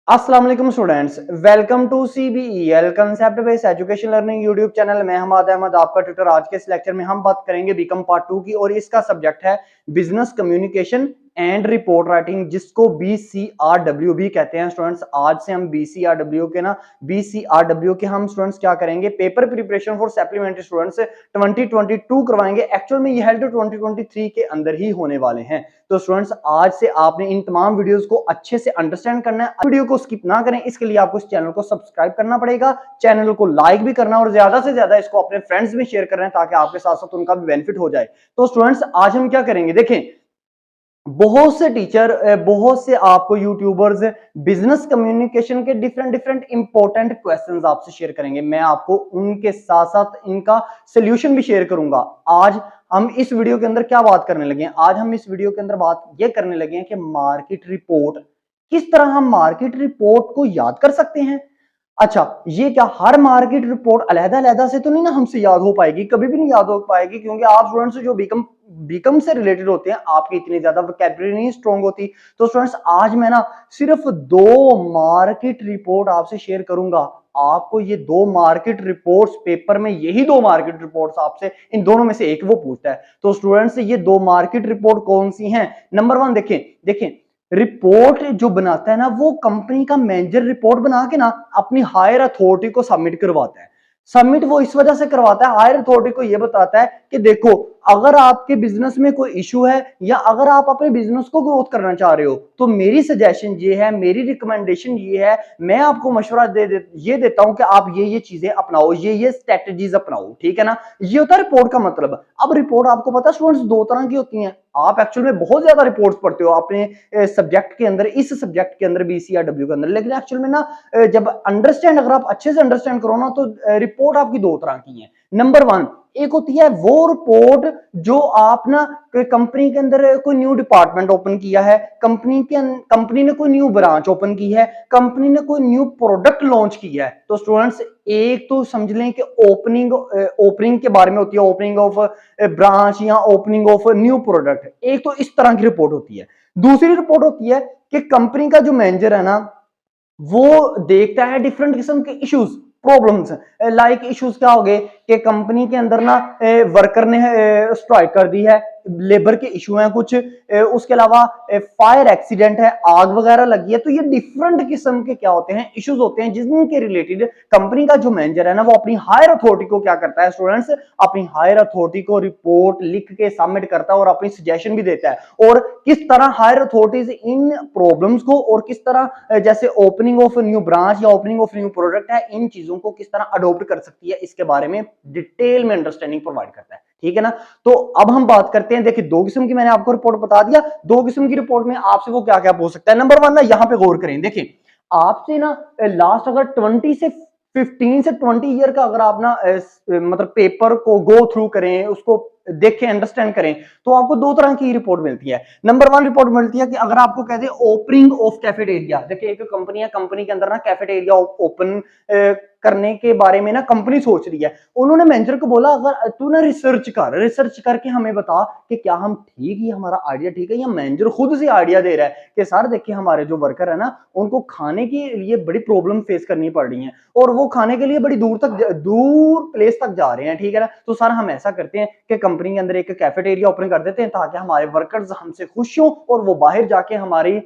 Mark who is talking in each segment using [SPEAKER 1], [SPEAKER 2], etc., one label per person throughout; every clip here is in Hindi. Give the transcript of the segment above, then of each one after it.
[SPEAKER 1] अस्सलाम वालेकुम students, welcome to CBEL concept based education learning YouTube channel में हमाद अहमद आपका ट्यूटर। आज के इस लेक्चर में हम बात करेंगे बीकॉम पार्ट 2 की और इसका सब्जेक्ट है business communication and report writing, जिसको BCRW भी कहते हैं। स्टूडेंट्स आज से हम BCRW के हम स्टूडेंट्स क्या करेंगे, paper preparation for supplementary students 2022 करवाएंगे। एक्चुअल में ये हेल्ड 2023 के अंदर ही होने वाले हैं। तो स्टूडेंट्स आज से आपने इन तमाम वीडियोस को अच्छे से अंडरस्टैंड करना है। वीडियो को स्किप ना करें, इसके लिए आपको इस चैनल को सब्सक्राइब करना पड़ेगा, चैनल को लाइक भी करना और ज्यादा से ज्यादा इसको अपने फ्रेंड्स में शेयर कर रहे हैं ताकि आपके साथ साथ उनका भी बेनिफिट हो जाए। तो स्टूडेंट्स आज हम क्या करेंगे, देखें बहुत से टीचर, बहुत से आपको यूट्यूबर्स बिजनेस कम्युनिकेशन के डिफरेंट इंपॉर्टेंट क्वेश्चंस आपसे शेयर करेंगे। मैं आपको उनके साथ साथ इनका सोल्यूशन भी शेयर करूंगा। आज हम इस वीडियो के अंदर क्या बात करने लगे हैं, आज हम इस वीडियो के अंदर बात ये करने लगे हैं कि मार्केट रिपोर्ट, किस तरह हम मार्केट रिपोर्ट को याद कर सकते हैं। अच्छा, ये क्या हर मार्केट रिपोर्ट अलग-अलग से तो नहीं ना हमसे याद हो पाएगी, कभी भी नहीं याद हो पाएगी, क्योंकि आप स्टूडेंट्स जो बीकॉम से रिलेटेड होते हैं आपकी इतनी ज्यादा वोकैबुलरी नहीं स्ट्रांग होती। तो स्टूडेंट्स आज मैं ना सिर्फ दो मार्केट रिपोर्ट आपसे शेयर करूंगा। आपको ये दो मार्केट रिपोर्ट्स पेपर में, यही दो मार्केट रिपोर्ट्स आपसे इन दोनों में से एक वो पूछता है। तो स्टूडेंट्स ये दो मार्केट रिपोर्ट कौन सी हैं? नंबर वन देखें, देखें रिपोर्ट जो बनाता है ना वो कंपनी का मैनेजर रिपोर्ट बना के ना अपनी हायर अथॉरिटी को सबमिट करवाता है। सबमिट वो इस वजह से करवाता है, हायर अथॉरिटी को ये बताता है कि देखो अगर आपके बिजनेस में कोई इशू है या अगर आप अपने बिजनेस को ग्रोथ करना चाह रहे हो तो मेरी सजेशन ये है, मेरी रिकमेंडेशन ये है, मैं आपको मशवरा ये देता हूं कि आप ये चीजें अपनाओ, ये स्ट्रेटजीज अपनाओ। ठीक है ना, ये होता है रिपोर्ट का मतलब। अब रिपोर्ट आपको पता है स्टूडेंट्स दो तरह की होती हैं। आप एक्चुअल में बहुत ज्यादा रिपोर्ट्स पढ़ते हो अपने सब्जेक्ट के अंदर, इस सब्जेक्ट के अंदर BCRW के अंदर, लेकिन एक्चुअल में ना जब अंडरस्टैंड, अगर आप अच्छे से अंडरस्टैंड करो ना तो रिपोर्ट आपकी दो तरह की है। नंबर वन, एक होती है वो रिपोर्ट जो आप ना कंपनी के अंदर कोई न्यू डिपार्टमेंट ओपन किया है, कंपनी ने कोई न्यू ब्रांच ओपन की है, कंपनी ने कोई न्यू प्रोडक्ट लॉन्च किया है। तो स्टूडेंट्स एक तो समझ लें कि ओपनिंग के बारे में होती है, ओपनिंग ऑफ ब्रांच या ओपनिंग ऑफ न्यू प्रोडक्ट, एक तो इस तरह की रिपोर्ट होती है। दूसरी रिपोर्ट होती है कि कंपनी का जो मैनेजर है ना वो देखता है डिफरेंट किस्म के इश्यूज, प्रॉब्लम्स। लाइक इश्यूज क्या हो गए कि कंपनी के अंदर ना वर्कर ने स्ट्राइक कर दी है, लेबर के इशू हैं कुछ, उसके अलावा फायर एक्सीडेंट है, आग वगैरह लगी है। तो ये डिफरेंट किस्म के क्या होते हैं, इश्यूज होते हैं, जिनके रिलेटेड कंपनी का जो मैनेजर है ना वो अपनी हायर अथॉरिटी को क्या करता है स्टूडेंट्स, अपनी हायर अथॉरिटी को रिपोर्ट लिख के सबमिट करता है और अपनी सजेशन भी देता है। और किस तरह हायर अथॉरिटीज इन प्रॉब्लम्स को और किस तरह जैसे ओपनिंग ऑफ न्यू ब्रांच या ओपनिंग ऑफ न्यू प्रोडक्ट है, इन चीजों को किस तरह अडॉप्ट कर सकती है, इसके बारे में डिटेल में अंडरस्टैंडिंग प्रोवाइड करता है। ठीक है ना, तो अब हम बात करते हैं। देखिए दो किस्म की मैंने आपको रिपोर्ट बता दिया, दो किस्म की रिपोर्ट में आपसे वो क्या क्या पूछ सकता है। नंबर वन ना यहाँ पे गौर करें, देखिए आपसे ना लास्ट अगर 15 से 20 ईयर का अगर आप ना मतलब पेपर को गो थ्रू करें, उसको देखें, अंडरस्टैंड करें, तो आपको दो तरह की रिपोर्ट मिलती है। नंबर वन रिपोर्ट मिलती है कि अगर आपको कहते हैं ओपनिंग ऑफ कैफेटेरिया, देखिए एक कंपनी है, कंपनी के अंदर ना कैफेटेरिया ओपन करने के बारे में ना कंपनी सोच रही है। उन्होंने मैनेजर को बोला अगर तू ना रिसर्च करके हमें बता कि क्या हम ठीक ही, हमारा आइडिया ठीक है, या मैनेजर खुद से आइडिया दे रहा है कि सर देखिए हमारे जो वर्कर है ना उनको खाने के लिए बड़ी प्रॉब्लम फेस करनी पड़ रही है और वो खाने के लिए बड़ी दूर प्लेस तक जा रहे हैं। ठीक है ना, तो सर हम ऐसा करते हैं कि कंपनी के अंदर एक कैफेटेरिया ओपन कर देते हैं ताकि हमारे वर्कर्स हमसे खुश हों और वो बाहर जाके हमारी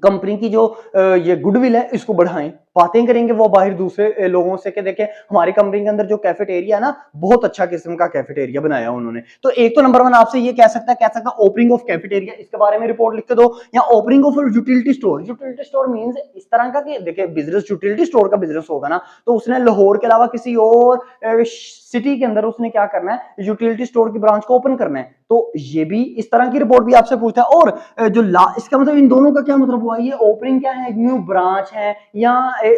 [SPEAKER 1] कंपनी की जो ये गुडविल है इसको बढ़ाएं, बातें करेंगे वो बाहर दूसरे लोगों से कि देखें हमारी कंपनी के अंदर जो कैफेटेरिया है ना बहुत अच्छा किस्म का कैफेटेरिया बनाया उन्होंने। तो एक तो नंबर वन आपसे ये कह सकता है ओपनिंग ऑफ कैफेटेरिया, इसके बारे में रिपोर्ट लिख के दो। या opening of utility store, utility store means इस तरह का कि देखिए बिजनेस यूटिलिटी स्टोर का बिजनेस होगा ना तो उसने लाहौर के अलावा किसी और सिटी के अंदर उसने क्या करना है, यूटिलिटी स्टोर की ब्रांच को ओपन करना है। तो ये भी इस तरह की रिपोर्ट भी आपसे पूछता है। और जो इसका मतलब इन दोनों का क्या मतलब हुआ, ये ओपनिंग क्या है, न्यू ब्रांच है, या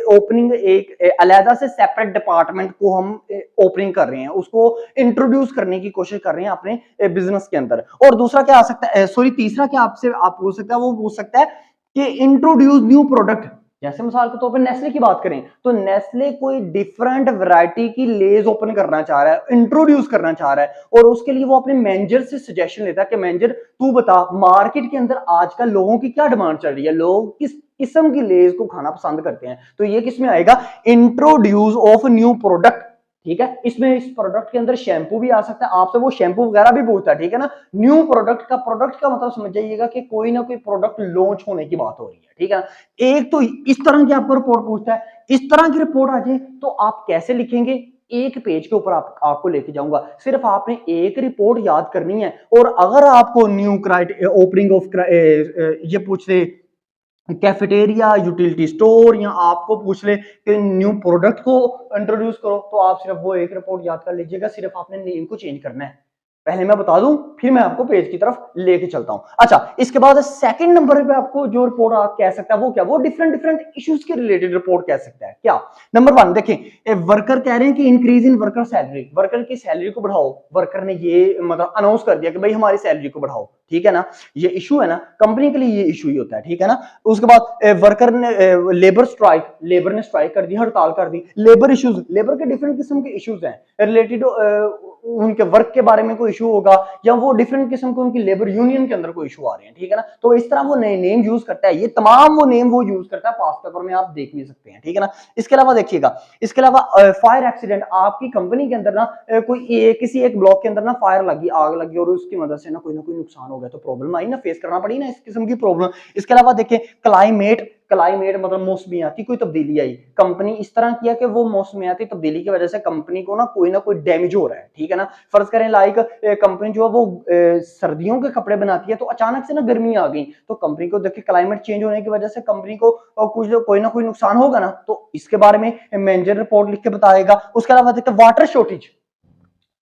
[SPEAKER 1] ओपनिंग एक अलग से सेपरेट डिपार्टमेंट को हम ओपनिंग कर रहे हैं, उसको इंट्रोड्यूस करने की कोशिश कर रहे हैं अपने बिजनेस के अंदर। और दूसरा क्या आ सकता है, सॉरी तीसरा क्या आपसे आप पूछ सकता है, वो पूछ सकता है कि इंट्रोड्यूस न्यू प्रोडक्ट। जैसे मिसाल के तौर पर नेस्ले की बात करें तो नेस्ले कोई डिफरेंट वैरायटी की लेज ओपन करना चाह रहा है, इंट्रोड्यूस करना चाह रहा है, और उसके लिए वो अपने मैनेजर से सजेशन लेता है कि मैनेजर तू बता मार्केट के अंदर आजकल लोगों की क्या डिमांड चल रही है, लोग किस किस्म की लेज को खाना पसंद करते हैं। तो ये किस में आएगा, इंट्रोड्यूस ऑफ न्यू प्रोडक्ट। ठीक है, इसमें इस प्रोडक्ट के अंदर शैम्पू भी आ सकता है, आपसे वो शैम्पू वगैरह भी पूछता है। ठीक है ना, न्यू प्रोडक्ट का मतलब समझ जाइएगा कि कोई ना कोई प्रोडक्ट लॉन्च होने की बात हो रही है। ठीक है ना, एक तो इस तरह की आपको रिपोर्ट पूछता है, इस तरह की रिपोर्ट आ जाए तो आप कैसे लिखेंगे, एक पेज के ऊपर आपको लेके जाऊंगा, सिर्फ आपने एक रिपोर्ट याद करनी है। और अगर आपको न्यू ओपनिंग ऑफ ये पूछ ले कैफेटेरिया, यूटिलिटी स्टोर, या आपको पूछ ले कि न्यू प्रोडक्ट को इंट्रोड्यूस करो, तो आप सिर्फ वो एक रिपोर्ट याद कर लीजिएगा, सिर्फ आपने नेम को चेंज करना है। पहले मैं बता दूं, फिर मैं आपको पेज की तरफ लेके चलता हूं। अच्छा, इसके बाद सेकंड नंबर पे आपको जो रिपोर्ट आप कह सकता है वो क्या, वो डिफरेंट डिफरेंट इश्यूज के रिलेटेड रिपोर्ट कह सकता है। क्या, नंबर 1 देखें, वर्कर कह रहे हैं कि increase in worker salary, worker की सैलरी को बढ़ाओ, वर्कर ने ये मतलब अनाउंस कर दिया कि भाई हमारी सैलरी को बढ़ाओ। ठीक है ना, ये इशू है ना, कंपनी के लिए ये इशू ही होता है। ठीक है ना, उसके बाद वर्कर ने लेबर स्ट्राइक, लेबर ने स्ट्राइक कर दी, हड़ताल कर दी, लेबर इश्यूज, लेबर के डिफरेंट किस्म के इश्यूज हैं रिलेटेड, उनके वर्क के बारे में कोई इशू होगा, या वो डिफरेंट किस्म के उनकी लेबर यूनियन के अंदर कोई इशू आ रहे हैं। ठीक है ना, तो इस तरह वो नए नेम यूज करता है, ये तमाम वो नेम वो यूज करता है, पास पेपर में आप देख भी सकते हैं। ठीक है ना, इसके अलावा देखिएगा, इसके अलावा फायर एक्सीडेंट, आपकी कंपनी के अंदर ना कोई किसी एक ब्लॉक के अंदर ना फायर लगी, आग लगी, और उसकी मदद से ना कोई नुकसान हो गया, तो प्रॉब्लम आई ना, फेस करना पड़ी ना इस किस्म की प्रॉब्लम। इसके अलावा देखिए क्लाइमेट, क्लाइमेट मतलब मौसमियाती कोई तब्दीली आई, कंपनी इस तरह किया कि वो मौसमियाती तब्दीली की वजह से कंपनी को ना कोई डैमेज हो रहा है। ठीक है ना, फर्ज करें लाइक कंपनी जो है वो सर्दियों के कपड़े बनाती है, तो अचानक से ना गर्मी आ गई, तो कंपनी को देखिए क्लाइमेट चेंज होने की वजह से कंपनी को कोई ना कोई नुकसान होगा ना, तो इसके बारे में मैनेजर रिपोर्ट लिख के बताएगा। उसके अलावा देखिए वाटर शॉर्टेज,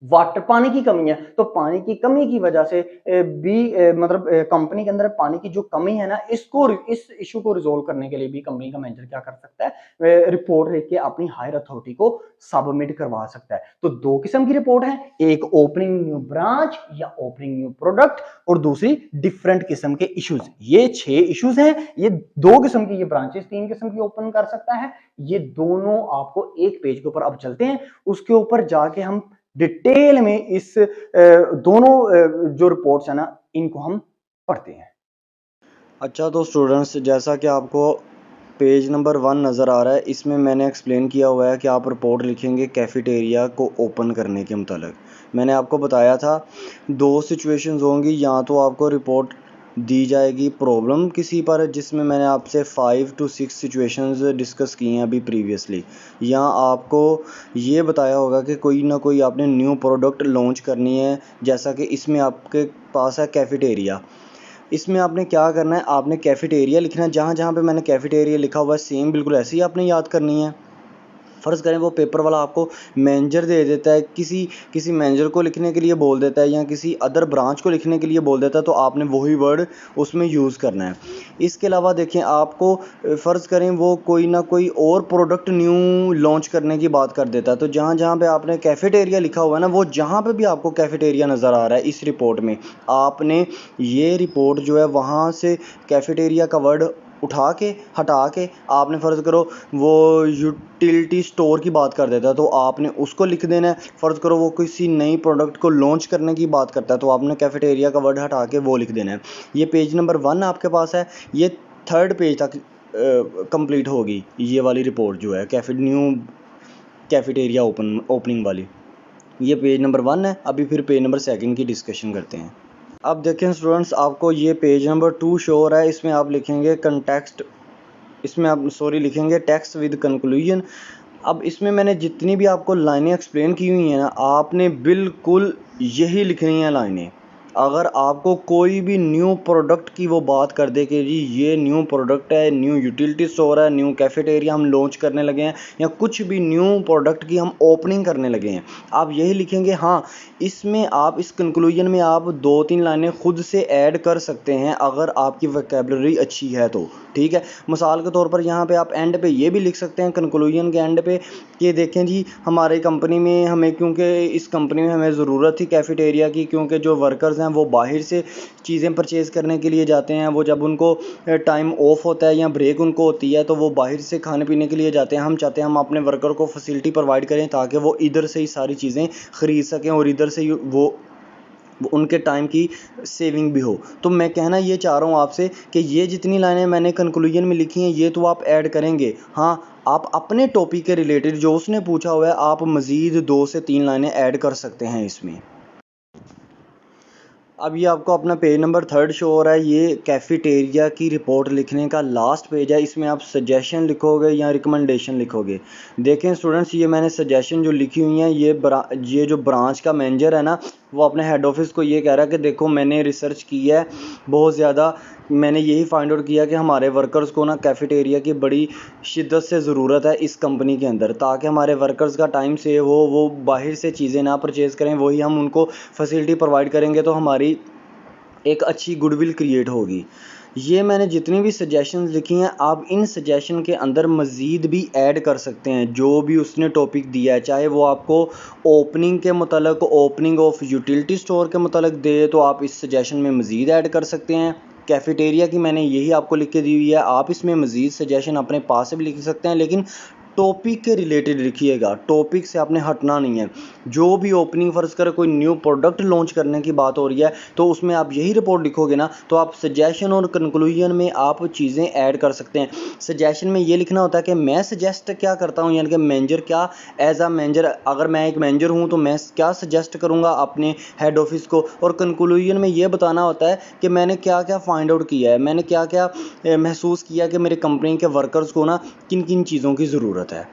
[SPEAKER 1] वाटर पानी की कमी है, तो पानी की कमी की वजह से भी मतलब कंपनी के अंदर पानी की जो कमी है ना, इस इशू को रिजोल्व करने के लिए भी कंपनी का मैनेजर क्या कर सकता है, रिपोर्ट लेके अपनी हायर अथॉरिटी को सबमिट करवा सकता है। तो दो किस्म की रिपोर्ट है, एक ओपनिंग न्यू ब्रांच या ओपनिंग न्यू प्रोडक्ट, और दूसरी डिफरेंट किस्म के इश्यूज। ये 6 इश्यूज हैं, ये दो किस्म की, ये ब्रांचेस 3 किस्म की ओपन कर सकता है। ये दोनों आपको एक पेज के ऊपर, अब चलते हैं उसके ऊपर जाके हम डिटेल में इस दोनों जो रिपोर्ट्स है ना, इनको हम पढ़ते हैं।
[SPEAKER 2] अच्छा, तो स्टूडेंट्स, जैसा कि आपको पेज नंबर 1 नज़र आ रहा है, इसमें मैंने एक्सप्लेन किया हुआ है कि आप रिपोर्ट लिखेंगे कैफेटेरिया को ओपन करने के मुतालिक। मैंने आपको बताया था 2 सिचुएशंस होंगी, या तो आपको रिपोर्ट दी जाएगी प्रॉब्लम किसी पर, जिसमें मैंने आपसे 5 to 6 सिचुएशंस डिस्कस की हैं अभी प्रीवियसली, या आपको ये बताया होगा कि कोई ना कोई आपने न्यू प्रोडक्ट लॉन्च करनी है, जैसा कि इसमें आपके पास है कैफेटेरिया। इसमें आपने क्या करना है, आपने कैफेटेरिया लिखना है, जहाँ जहाँ पे मैंने कैफेटेरिया लिखा हुआ है सेम बिल्कुल ऐसे ही आपने याद करनी है। फ़र्ज़ करें वो पेपर वाला आपको मैनेजर दे देता है, किसी मैनेजर को लिखने के लिए बोल देता है, या किसी अदर ब्रांच को लिखने के लिए बोल देता है, तो आपने वही वर्ड उसमें यूज़ करना है। इसके अलावा देखें, आपको फ़र्ज़ करें वो कोई ना कोई और प्रोडक्ट न्यू लॉन्च करने की बात कर देता है, तो जहाँ जहाँ पे आपने कैफेटेरिया लिखा हुआ है ना, वो जहाँ पे भी आपको कैफेटेरिया नज़र आ रहा है इस रिपोर्ट में, आपने ये रिपोर्ट जो है वहाँ से कैफेटेरिया का वर्ड उठा के हटा के, आपने फ़र्ज़ करो वो यूटिलिटी स्टोर की बात कर देता है, तो आपने उसको लिख देना है। फ़र्ज़ करो वो किसी नई प्रोडक्ट को लॉन्च करने की बात करता है, तो आपने कैफेटेरिया का वर्ड हटा के वो लिख देना है। ये पेज नंबर 1 आपके पास है, ये 3rd पेज तक कंप्लीट होगी ये वाली रिपोर्ट जो है न्यू कैफेटेरिया ओपनिंग वाली। ये पेज नंबर 1 है। अभी फिर पेज नंबर 2 की डिस्कशन करते हैं। अब देखें स्टूडेंट्स, आपको ये पेज नंबर 2 शो हो रहा है, इसमें आप लिखेंगे कंटेक्स्ट, इसमें आप लिखेंगे टेक्स्ट विद कंक्लूजन। अब इसमें मैंने जितनी भी आपको लाइनें एक्सप्लेन की हुई हैं ना, आपने बिल्कुल यही लिखनी है लाइनें। अगर आपको कोई भी न्यू प्रोडक्ट की वो बात कर दे कि जी ये न्यू प्रोडक्ट है, न्यू यूटिलिटी स्टोर है, न्यू कैफेटेरिया हम लॉन्च करने लगे हैं, या कुछ भी न्यू प्रोडक्ट की हम ओपनिंग करने लगे हैं, आप यही लिखेंगे। हाँ, इसमें आप इस कंक्लूजन में आप 2-3 लाइनें खुद से ऐड कर सकते हैं अगर आपकी वोकैबुलरी अच्छी है तो, ठीक है। मिसाल के तौर पर यहाँ पे आप एंड पे ये भी लिख सकते हैं, कंक्लूजन के एंड पे, कि देखें जी हमारी कंपनी में हमें, क्योंकि इस कंपनी में हमें ज़रूरत थी कैफेटेरिया की, क्योंकि जो वर्कर्स हैं वो बाहर से चीज़ें परचेज़ करने के लिए जाते हैं, वो जब उनको टाइम ऑफ होता है या ब्रेक उनको होती है तो वो बाहर से खाने पीने के लिए जाते हैं। हम चाहते हैं हम अपने वर्कर को फैसिलिटी प्रोवाइड करें ताकि वो इधर से ही सारी चीज़ें ख़रीद सकें और इधर से ही वो उनके टाइम की सेविंग भी हो। तो मैं कहना ये चाह रहा हूँ आपसे कि ये जितनी लाइनें मैंने कंक्लूजन में लिखी हैं ये तो आप ऐड करेंगे। हाँ, आप अपने टॉपिक के रिलेटेड जो उसने पूछा हुआ है आप मज़ीद 2 से 3 लाइनें ऐड कर सकते हैं इसमें। अब ये आपको अपना पेज नंबर 3 शो हो रहा है। ये कैफ़ेटेरिया की रिपोर्ट लिखने का लास्ट पेज है। इसमें आप सजेशन लिखोगे या रिकमेंडेशन लिखोगे। देखें स्टूडेंट्स, ये मैंने सजेशन जो लिखी हुई हैं ये जो ब्रांच का मैनेजर है ना वो अपने हेड ऑफिस को ये कह रहा है कि देखो मैंने रिसर्च की है बहुत ज़्यादा, मैंने यही फाइंड आउट किया कि हमारे वर्कर्स को ना कैफ़ेटेरिया की बड़ी शिद्दत से ज़रूरत है इस कंपनी के अंदर, ताकि हमारे वर्कर्स का टाइम सेव हो, वो बाहर से चीज़ें ना परचेज़ करें, वही हम उनको फैसिलिटी प्रोवाइड करेंगे तो हमारी एक अच्छी गुडविल क्रिएट होगी। ये मैंने जितनी भी सजेशंस लिखी हैं आप इन सजेशन के अंदर मज़ीद भी ऐड कर सकते हैं जो भी उसने टॉपिक दिया है, चाहे वो आपको ओपनिंग के मतलब ओपनिंग ऑफ यूटिलिटी स्टोर के मतलब दे तो आप इस सजेशन में मज़ीद ऐड कर सकते हैं। कैफ़ेटेरिया की मैंने यही आपको लिख के दी हुई है, आप इसमें मज़ीद सजेशन अपने पास से भी लिख सकते हैं लेकिन टॉपिक के रिलेटेड लिखिएगा, टॉपिक से आपने हटना नहीं है। जो भी ओपनिंग फ़र्ज़ कर कोई न्यू प्रोडक्ट लॉन्च करने की बात हो रही है तो उसमें आप यही रिपोर्ट लिखोगे ना तो आप सजेशन और कंक्लूजन में आप चीज़ें ऐड कर सकते हैं। सजेशन में ये लिखना होता है कि मैं सजेस्ट क्या करता हूँ, यानी कि मैनेजर क्या एज आ मैनेजर, अगर मैं एक मैनेजर हूँ तो मैं क्या सजेस्ट करूँगा अपने हेड ऑफिस को, और कंक्लूजन में ये बताना होता है कि मैंने क्या क्या फाइंड आउट किया है, मैंने क्या क्या महसूस किया कि मेरे कंपनी के वर्कर्स को ना किन किन चीज़ों की ज़रूरत है।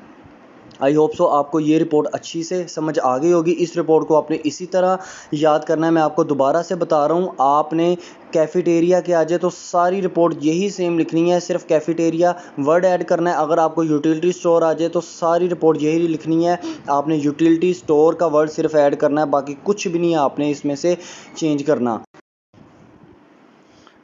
[SPEAKER 2] आई होप सो आपको ये रिपोर्ट अच्छी से समझ आ गई होगी। इस रिपोर्ट को आपने इसी तरह याद करना है। मैं आपको दोबारा से बता रहा हूँ, आपने कैफ़ेटेरिया के आ जाए तो सारी रिपोर्ट यही सेम लिखनी है, सिर्फ कैफ़ेटेरिया वर्ड ऐड करना है। अगर आपको यूटिलिटी स्टोर आ जाए तो सारी रिपोर्ट यही लिखनी है, आपने यूटिलिटी स्टोर का वर्ड सिर्फ ऐड करना है, बाकी कुछ भी नहीं है आपने इसमें से चेंज करना।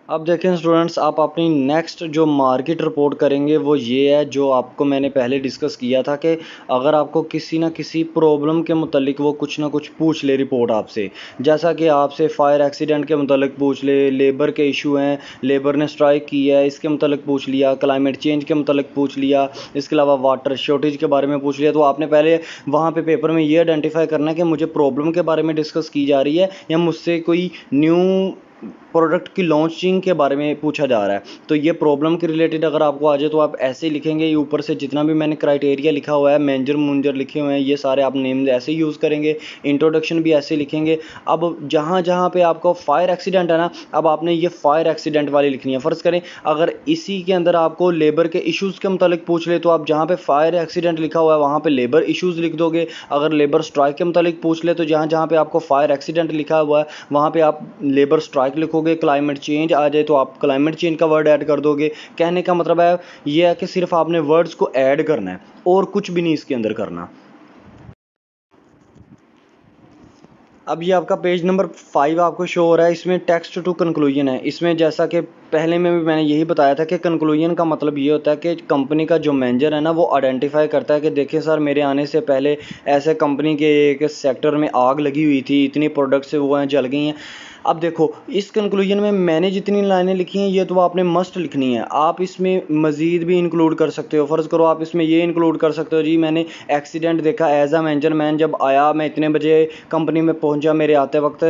[SPEAKER 2] अब देखें स्टूडेंट्स, आप अपनी नेक्स्ट जो मार्केट रिपोर्ट करेंगे वो ये है जो आपको मैंने पहले डिस्कस किया था कि अगर आपको किसी ना किसी प्रॉब्लम के मुतालिक वो कुछ ना कुछ पूछ ले रिपोर्ट आपसे, जैसा कि आपसे फायर एक्सीडेंट के मुतालिक पूछ ले, लेबर के इशू हैं, लेबर ने स्ट्राइक की है इसके मुतालिक पूछ लिया, क्लाइमेट चेंज के मुतालिक पूछ लिया, इसके अलावा वाटर शॉर्टेज के बारे में पूछ लिया, तो आपने पहले वहाँ पे पेपर में ये आइडेंटिफाई करना है कि मुझे प्रॉब्लम के बारे में डिस्कस की जा रही है या मुझसे कोई न्यू प्रोडक्ट की लॉन्चिंग के बारे में पूछा जा रहा है। तो ये प्रॉब्लम के रिलेटेड अगर आपको आ जाए तो आप ऐसे ही लिखेंगे। ये ऊपर से जितना भी मैंने क्राइटेरिया लिखा हुआ है, मैनेजर मुंजर लिखे हुए हैं, ये सारे आप नेम ऐसे ही यूज़ करेंगे, इंट्रोडक्शन भी ऐसे लिखेंगे। अब जहाँ जहाँ पे आपको फायर एक्सीडेंट है ना, अब आपने ये फायर एक्सीडेंट वाली लिखनी है। फ़र्ज़ करें अगर इसी के अंदर आपको लेबर के इश्यूज़ के मुतालिक पूछ ले तो आप जहाँ पे फायर एक्सीडेंट लिखा हुआ है वहाँ पे लेबर इश्यूज़ लिख दोगे। अगर लेबर स्ट्राइक के मुतालिक पूछ ले तो जहाँ जहाँ पे आपको फायर एक्सीडेंट लिखा हुआ है वहाँ पे आप लेबर स्ट्राइक लिखोगे। क्लाइमेट चेंज आ जाए तो आप क्लाइमेट चेंज का वर्ड ऐड कर दोगे। कहने का मतलब है ये है कि सिर्फ आपने वर्ड्स को ऐड करना है और कुछ भी नहीं इसके अंदर करना। अब ये आपका पेज नंबर 5 आपको शो हो रहा है, इसमें टेक्स्ट टू कंक्लूजन है। इसमें जैसा कि पहले में भी मैंने यही बताया था कि कंक्लूजन का मतलब ये होता है कि कंपनी का जो मैनेजर है ना वो आइडेंटिफाई करता है कि देखिए सर मेरे आने से पहले ऐसे कंपनी के एक सेक्टर में आग लगी हुई थी, इतनी प्रोडक्ट्स वो हैं जल गई हैं। अब देखो इस कंक्लूजन में मैंने जितनी लाइनें लिखी हैं ये तो आपने मस्ट लिखनी है, आप इसमें मज़ीद भी इंक्लूड कर सकते हो। फ़र्ज़ करो आप इसमें ये इंक्लूड कर सकते हो जी मैंने एक्सीडेंट देखा एज आ मैनेजर, मैन जब आया मैं इतने बजे कंपनी में पहुंचा, मेरे आते वक्त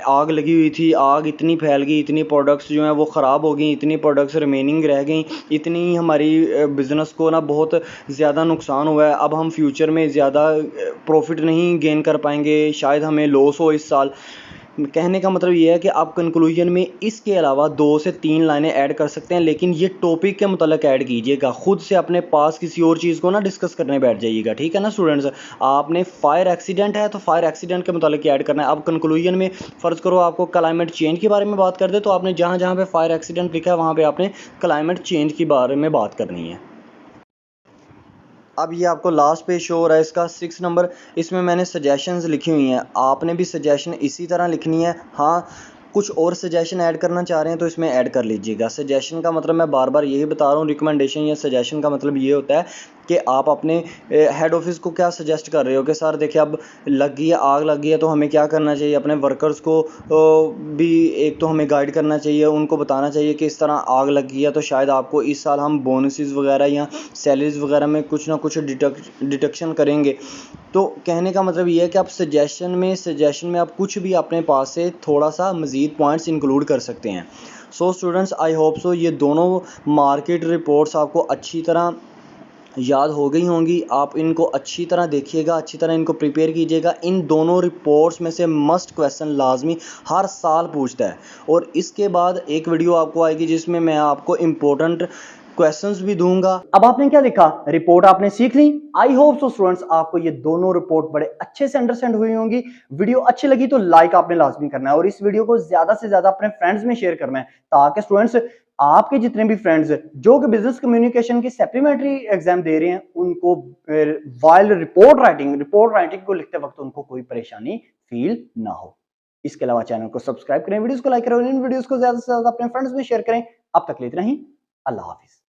[SPEAKER 2] आग लगी हुई थी, आग इतनी फैल गई, इतनी प्रोडक्ट्स जो हैं वो ख़राब हो गई, इतनी प्रोडक्ट्स रिमेनिंग रह गई, इतनी हमारी बिज़नेस को ना बहुत ज़्यादा नुकसान हुआ है, अब हम फ्यूचर में ज़्यादा प्रॉफिट नहीं गेन कर पाएंगे, शायद हमें लॉस हो इस साल। कहने का मतलब ये है कि आप कंक्लूजन में इसके अलावा 2 से 3 लाइनें ऐड कर सकते हैं, लेकिन ये टॉपिक के मुतालिक ऐड कीजिएगा। खुद से अपने पास किसी और चीज़ को ना डिस्कस करने बैठ जाइएगा, ठीक है ना स्टूडेंट्स। आपने फायर एक्सीडेंट है तो फायर एक्सीडेंट के मुतालिक ऐड करना है। अब कंक्लूजन में फ़र्ज़ करो आपको क्लाइमेट चेंज के बारे में बात कर दे तो आपने जहाँ जहाँ पे फायर एक्सीडेंट लिखा है वहाँ पर आपने क्लाइमेट चेंज के बारे में बात करनी है। अब ये आपको लास्ट पेज शो हो रहा है इसका 6 नंबर, इसमें मैंने सजेशंस लिखी हुई हैं, आपने भी सजेशन इसी तरह लिखनी है। हाँ, कुछ और सजेशन ऐड करना चाह रहे हैं तो इसमें ऐड कर लीजिएगा। सजेशन का मतलब मैं बार बार यही बता रहा हूँ, रिकमेंडेशन या सजेशन का मतलब ये होता है कि आप अपने हेड ऑफिस को क्या सजेस्ट कर रहे हो कि सर देखिए अब लग गई है, आग लग गई है, तो हमें क्या करना चाहिए। अपने वर्कर्स को भी एक तो हमें गाइड करना चाहिए, उनको बताना चाहिए कि इस तरह आग लग गई है तो शायद आपको इस साल हम बोनसेस वगैरह या सैलरीज वगैरह में कुछ ना कुछ डिडक्शन करेंगे। तो कहने का मतलब ये है कि आप सजेशन में आप कुछ भी अपने पास से थोड़ा सा मज़ीद पॉइंट्स इंक्लूड कर सकते हैं। So students, I hope so ये दोनों मार्केट रिपोर्ट्स आपको अच्छी तरह याद हो गई होंगी। आप इनको अच्छी तरह देखिएगा, अच्छी तरह इनको प्रिपेयर कीजिएगा। इन दोनों रिपोर्ट्स में से मस्ट क्वेश्चन लाजमी हर साल पूछता है। और इसके बाद एक वीडियो आपको आएगी जिसमें मैं आपको इम्पोर्टेंट क्वेश्चंस भी दूंगा।
[SPEAKER 1] अब आपने क्या देखा, रिपोर्ट आपने सीख ली। आई होप सो स्टूडेंट्स आपको ये दोनों रिपोर्ट बड़े अच्छे से अंडरस्टैंड हुई होंगी। वीडियो अच्छी लगी तो लाइक आपने लाजमी करना है और इस वीडियो को ज्यादा से ज्यादा अपने फ्रेंड्स में शेयर करना है, ताकि स्टूडेंट्स आपके जितने भी फ्रेंड्स जो कि बिजनेस कम्युनिकेशन की सप्लीमेंट्री एग्जाम दे रहे हैं उनको वाइल रिपोर्ट राइटिंग को लिखते वक्त उनको कोई परेशानी फील ना हो। इसके अलावा चैनल को सब्सक्राइब करें, वीडियोस को लाइक करें और इन वीडियोस को ज्यादा से ज्यादा अपने फ्रेंड्स में शेयर करें। अब तक ले इतना ही। अल्लाह हाफिज।